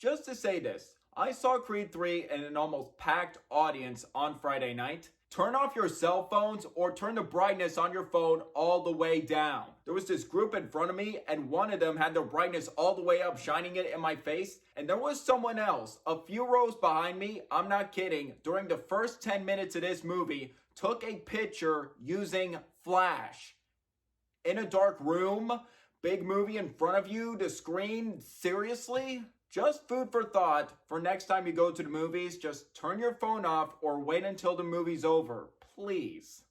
just to say this. I saw Creed 3 in an almost packed audience on Friday night. Turn off your cell phones or turn the brightness on your phone all the way down. There was this group in front of me and one of them had their brightness all the way up, shining it in my face. And there was someone else, a few rows behind me, I'm not kidding, during the first 10 minutes of this movie, took a picture using flash. In a dark room, big movie in front of you, the screen, seriously? Just food for thought for next time you go to the movies. Just turn your phone off or wait until the movie's over, please.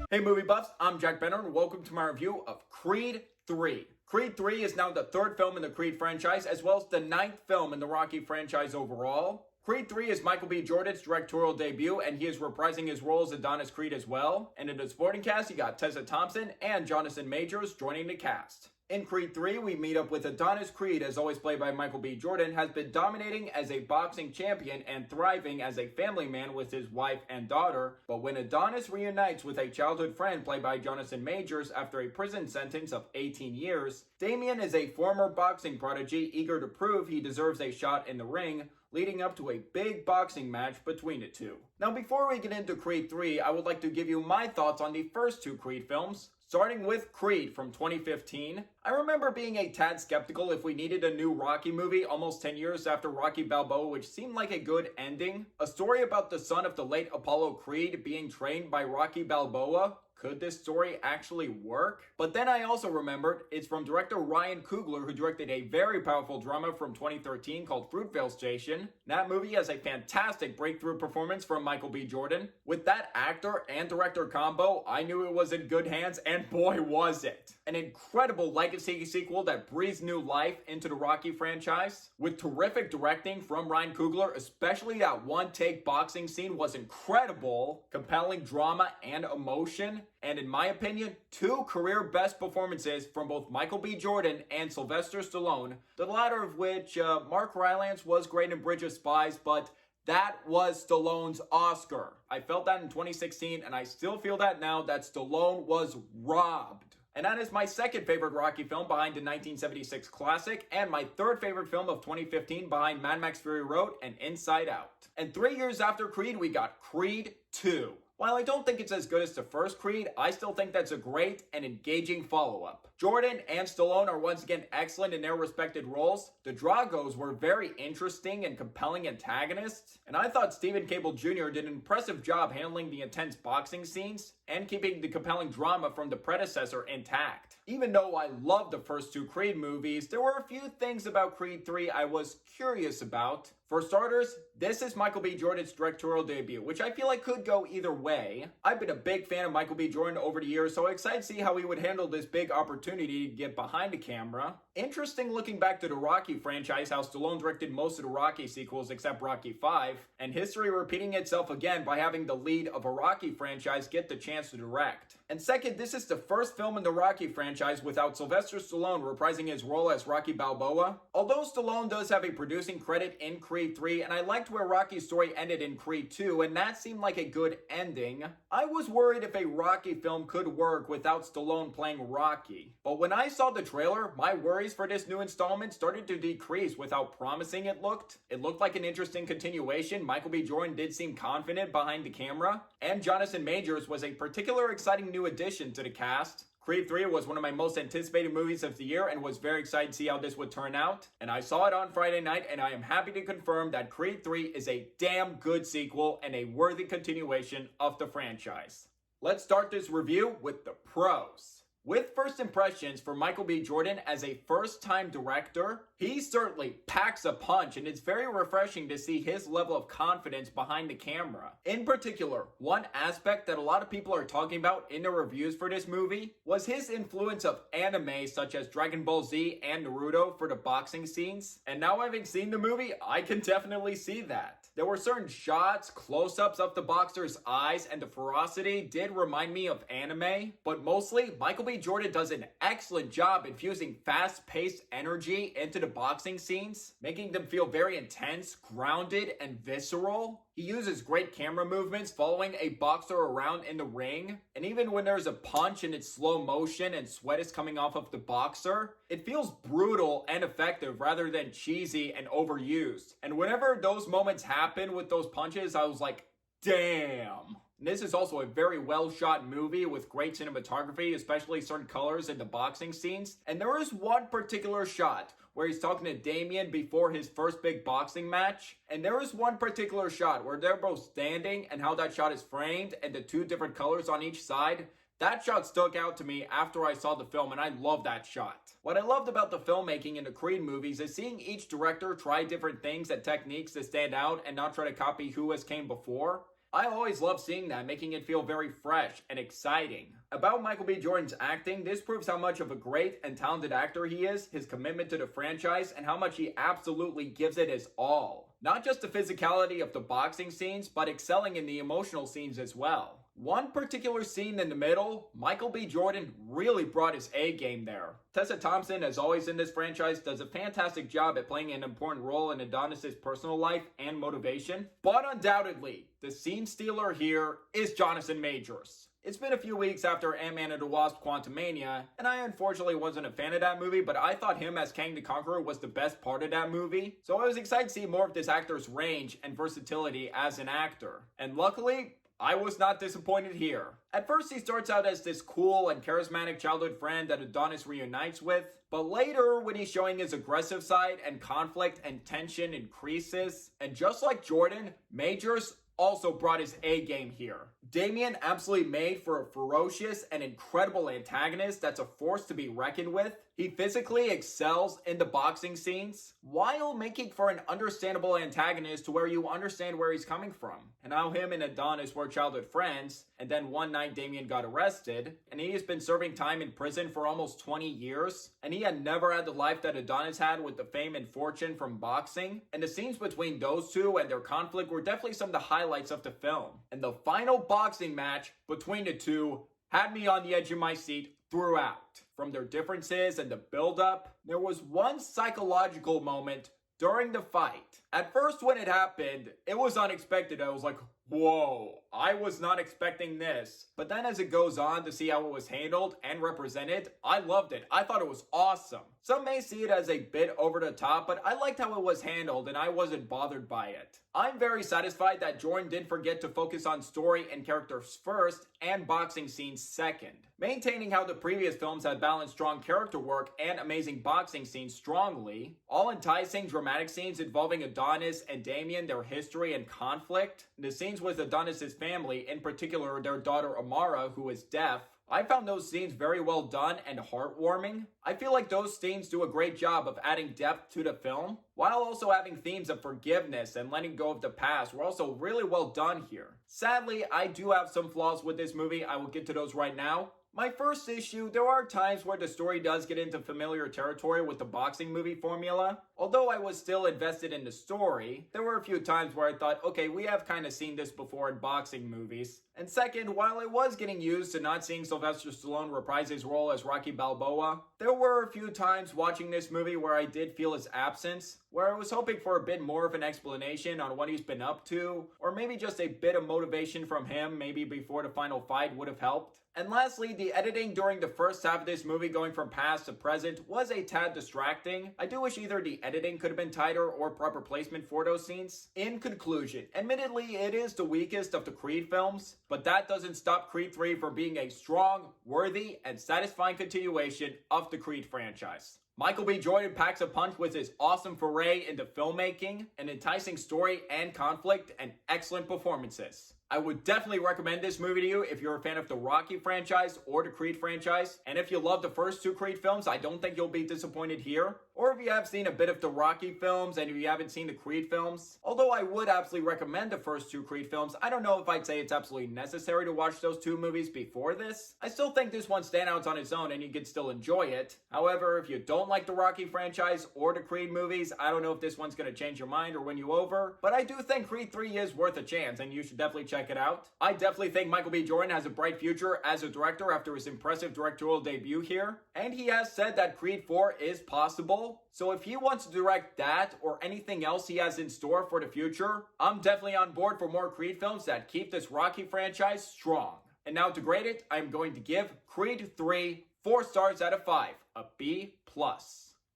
Hey movie buffs, I'm Jack Benner and welcome to my review of Creed 3. Creed 3 is now the third film in the Creed franchise, as well as the 9th film in the Rocky franchise overall. Creed 3 is Michael B. Jordan's directorial debut, and he is reprising his role as Adonis Creed as well. And in the supporting cast, you got Tessa Thompson and Jonathan Majors joining the cast. In Creed 3, we meet up with Adonis Creed, as always played by Michael B. Jordan, has been dominating as a boxing champion and thriving as a family man with his wife and daughter. But when Adonis reunites with a childhood friend played by Jonathan Majors after a prison sentence of 18 years, Damien is a former boxing prodigy eager to prove he deserves a shot in the ring, leading up to a big boxing match between the two. Now before we get into Creed 3, I would like to give you my thoughts on the first two Creed films. Starting with Creed from 2015, I remember being a tad skeptical if we needed a new Rocky movie almost 10 years after Rocky Balboa, which seemed like a good ending. A story about the son of the late Apollo Creed being trained by Rocky Balboa. Could this story actually work? But then I also remembered it's from director Ryan Coogler, who directed a very powerful drama from 2013 called Fruitvale Station. That movie has a fantastic breakthrough performance from Michael B. Jordan. With that actor and director combo, I knew it was in good hands, and boy was it. An incredible legacy sequel that breathes new life into the Rocky franchise. With terrific directing from Ryan Coogler, especially that one-take boxing scene was incredible. Compelling drama and emotion. And in my opinion, two career best performances from both Michael B. Jordan and Sylvester Stallone, the latter of which Mark Rylance was great in Bridge of Spies, but that was Stallone's Oscar. I felt that in 2016, and I still feel that now, that Stallone was robbed. And that is my second favorite Rocky film behind the 1976 classic, and my third favorite film of 2015 behind Mad Max Fury Road and Inside Out. And 3 years after Creed, we got Creed 2. While I don't think it's as good as the first Creed, I still think that's a great and engaging follow-up. Jordan and Stallone are once again excellent in their respected roles. The Dragos were very interesting and compelling antagonists, and I thought Stephen Cable Jr. did an impressive job handling the intense boxing scenes and keeping the compelling drama from the predecessor intact. Even though I loved the first two Creed movies, there were a few things about Creed 3 I was curious about. For starters, this is Michael B. Jordan's directorial debut, which I feel like could go either way. I've been a big fan of Michael B. Jordan over the years, so I'm excited to see how he would handle this big opportunity to get behind the camera. Interesting looking back to the Rocky franchise, how Stallone directed most of the Rocky sequels except Rocky 5, and history repeating itself again by having the lead of a Rocky franchise get the chance to direct. And second, this is the first film in the Rocky franchise without Sylvester Stallone reprising his role as Rocky Balboa. Although Stallone does have a producing credit in Creed 3, and I liked where Rocky's story ended in Creed 2, and that seemed like a good ending, I was worried if a Rocky film could work without Stallone playing Rocky. But when I saw the trailer, my worries for this new installment started to decrease with how promising it looked. It looked like an interesting continuation. Michael B. Jordan did seem confident behind the camera, and Jonathan Majors was a particular exciting new addition to the cast. Creed 3 was one of my most anticipated movies of the year and was very excited to see how this would turn out. And I saw it on Friday night, and I am happy to confirm that Creed 3 is a damn good sequel and a worthy continuation of the franchise. Let's start this review with the pros. With first impressions for Michael B. Jordan as a first-time director, he certainly packs a punch, and it's very refreshing to see his level of confidence behind the camera. In particular, one aspect that a lot of people are talking about in the reviews for this movie was his influence of anime such as Dragon Ball Z and Naruto for the boxing scenes. And now having seen the movie, I can definitely see that. There were certain shots, close-ups of the boxer's eyes, and the ferocity did remind me of anime, but mostly Michael B. B. Jordan does an excellent job infusing fast-paced energy into the boxing scenes, making them feel very intense, grounded, and visceral. He uses great camera movements following a boxer around in the ring, and even when there's a punch and it's slow motion and sweat is coming off of the boxer, it feels brutal and effective rather than cheesy and overused. And whenever those moments happen with those punches, I was like, damn. This is also a very well shot movie with great cinematography, especially certain colors in the boxing scenes. And there is one particular shot where he's talking to Damien before his first big boxing match. And there is one particular shot where they're both standing and how that shot is framed and the two different colors on each side. That shot stuck out to me after I saw the film, and I love that shot. What I loved about the filmmaking in the Creed movies is seeing each director try different things and techniques to stand out and not try to copy who has came before. I always love seeing that, making it feel very fresh and exciting. About Michael B. Jordan's acting, this proves how much of a great and talented actor he is, his commitment to the franchise, and how much he absolutely gives it his all. Not just the physicality of the boxing scenes, but excelling in the emotional scenes as well. One particular scene in the middle, Michael B. Jordan really brought his A game there. Tessa Thompson, as always in this franchise, does a fantastic job at playing an important role in Adonis' personal life and motivation. But undoubtedly, the scene stealer here is Jonathan Majors. It's been a few weeks after Ant-Man and the Wasp: Quantumania, and I unfortunately wasn't a fan of that movie, but I thought him as Kang the Conqueror was the best part of that movie. So I was excited to see more of this actor's range and versatility as an actor. And luckily, I was not disappointed here. At first, he starts out as this cool and charismatic childhood friend that Adonis reunites with, but later, when he's showing his aggressive side and conflict and tension increases, and just like Jordan, Majors also brought his A game here. Damien absolutely made for a ferocious and incredible antagonist that's a force to be reckoned with. He physically excels in the boxing scenes, while making for an understandable antagonist to where you understand where he's coming from. And how him and Adonis were childhood friends, and then one night Damien got arrested, and he has been serving time in prison for almost 20 years, and he had never had the life that Adonis had with the fame and fortune from boxing. And the scenes between those two and their conflict were definitely some of the highlights of the film. And the final boxing match between the two had me on the edge of my seat throughout. From their differences and the build-up, there was one psychological moment during the fight. At first when it happened, it was unexpected. I was like, whoa, I was not expecting this. But then as it goes on to see how it was handled and represented, I loved it. I thought it was awesome. Some may see it as a bit over the top, but I liked how it was handled and I wasn't bothered by it. I'm very satisfied that Jordan didn't forget to focus on story and characters first and boxing scenes second, maintaining how the previous films had balanced strong character work and amazing boxing scenes strongly, all enticing dramatic scenes involving Adonis and Damien, their history and conflict, the scenes with Adonis' family, in particular their daughter Amara, who is deaf. I found those scenes very well done and heartwarming. I feel like those scenes do a great job of adding depth to the film, while also having themes of forgiveness and letting go of the past were also really well done here. Sadly, I do have some flaws with this movie. I will get to those right now. My first issue, there are times where the story does get into familiar territory with the boxing movie formula. Although I was still invested in the story, there were a few times where I thought, okay, we have kind of seen this before in boxing movies. And second, while I was getting used to not seeing Sylvester Stallone reprise his role as Rocky Balboa, there were a few times watching this movie where I did feel his absence, where I was hoping for a bit more of an explanation on what he's been up to, or maybe just a bit of motivation from him, maybe before the final fight would have helped. And lastly, the editing during the first half of this movie going from past to present was a tad distracting. I do wish either the editing could have been tighter or proper placement for those scenes. In conclusion, admittedly it is the weakest of the Creed films, but that doesn't stop Creed 3 from being a strong, worthy, and satisfying continuation of the Creed franchise. Michael B. Jordan packs a punch with his awesome foray into filmmaking, an enticing story and conflict, and excellent performances. I would definitely recommend this movie to you if you're a fan of the Rocky franchise or the Creed franchise. And if you love the first two Creed films, I don't think you'll be disappointed here. Or if you have seen a bit of the Rocky films and if you haven't seen the Creed films. Although I would absolutely recommend the first two Creed films, I don't know if I'd say it's absolutely necessary to watch those two movies before this. I still think this one stands out on its own and you can still enjoy it. However, if you don't like the Rocky franchise or the Creed movies, I don't know if this one's going to change your mind or win you over. But I do think Creed 3 is worth a chance and you should definitely check check it out. I definitely think Michael B. Jordan has a bright future as a director after his impressive directorial debut here, and he has said that Creed 4 is possible. So if he wants to direct that or anything else he has in store for the future, I'm definitely on board for more Creed films that keep this Rocky franchise strong. And now to grade it, I'm going to give Creed 3 4 stars out of 5, a B+.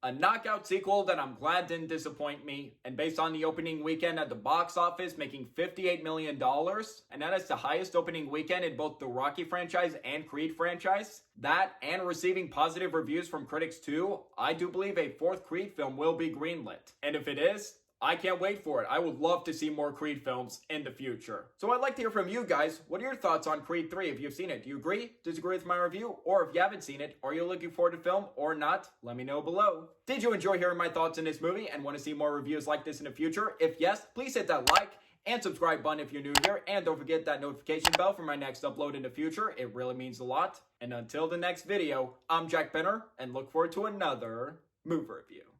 A knockout sequel that I'm glad didn't disappoint me, and based on the opening weekend at the box office making $58 million, and that is the highest opening weekend in both the Rocky franchise and Creed franchise, that and receiving positive reviews from critics too, I do believe a fourth Creed film will be greenlit. And if it is, I can't wait for it. I would love to see more Creed films in the future. So I'd like to hear from you guys. What are your thoughts on Creed 3 if you've seen it? Do you agree, disagree with my review? Or if you haven't seen it, are you looking forward to film or not? Let me know below. Did you enjoy hearing my thoughts in this movie and want to see more reviews like this in the future? If yes, please hit that like and subscribe button if you're new here. And don't forget that notification bell for my next upload in the future. It really means a lot. And until the next video, I'm Jack Benner and look forward to another movie review.